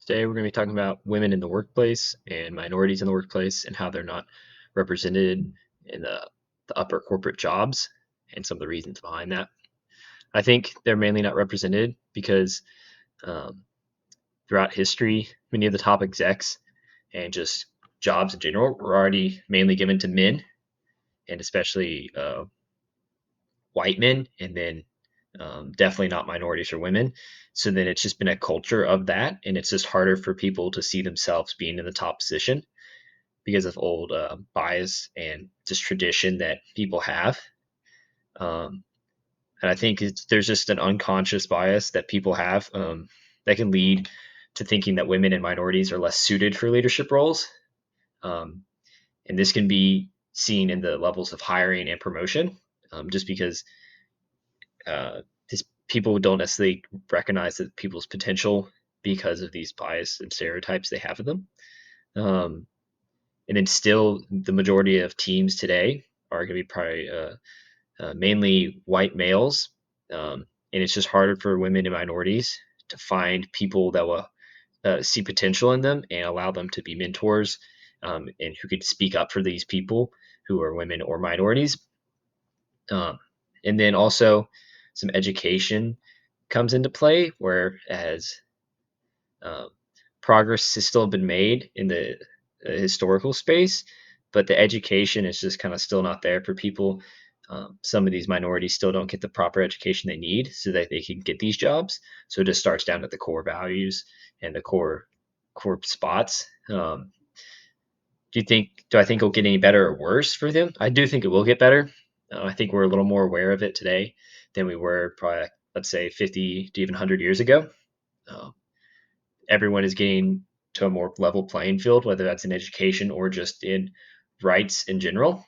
Today, we're going to be talking about women in the workplace and minorities in the workplace and how they're not represented in the upper corporate jobs and some of the reasons behind that. I think they're mainly not represented because um, throughout history, many of the top execs and just jobs in general were already mainly given to men and especially white men, and then definitely not minorities or women. So then it's just been a culture of that, and it's just harder for people to see themselves being in the top position because of old bias and just tradition that people have. Um, and I think there's just an unconscious bias that people have that can lead to thinking that women and minorities are less suited for leadership roles. Um, and this can be seen in the levels of hiring and promotion, just because uh, these people don't necessarily recognize that people's potential because of these bias and stereotypes they have of them. Um, and then still, the majority of teams today are going to be probably mainly white males, and it's just harder for women and minorities to find people that will see potential in them and allow them to be mentors, and who could speak up for these people who are women or minorities. Um, and then also some education comes into play, whereas um, progress has still been made in the historical space, but the education is just kind of still not there for people. Some of these minorities still don't get the proper education they need so that they can get these jobs. So it just starts down at the core values and the core spots. Do I think it'll get any better or worse for them? I do think it will get better. I think we're a little more aware of it today than we were probably, let's say, 50 to even 100 years ago. Uh, Everyone is getting to a more level playing field, whether that's in education or just in rights in general.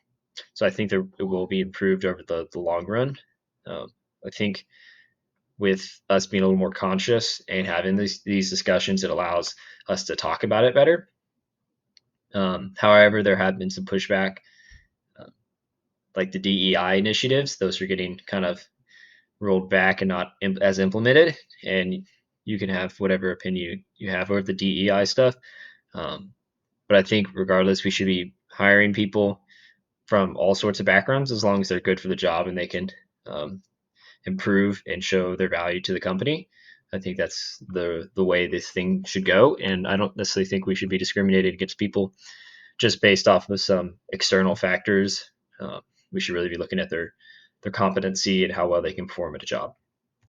So I think there it will be improved over the long run. Um, I think with us being a little more conscious and having these discussions, it allows us to talk about it better. However, there have been some pushback, uh, like the DEI initiatives; those are getting kind of rolled back and not as implemented. And you can have whatever opinion you have over the DEI stuff. Um, but I think regardless, we should be hiring people from all sorts of backgrounds as long as they're good for the job and they can um, improve and show their value to the company. I think that's the way this thing should go, and I don't necessarily think we should be discriminated against people just based off of some external factors. We should really be looking at their competency and how well they can perform at a job.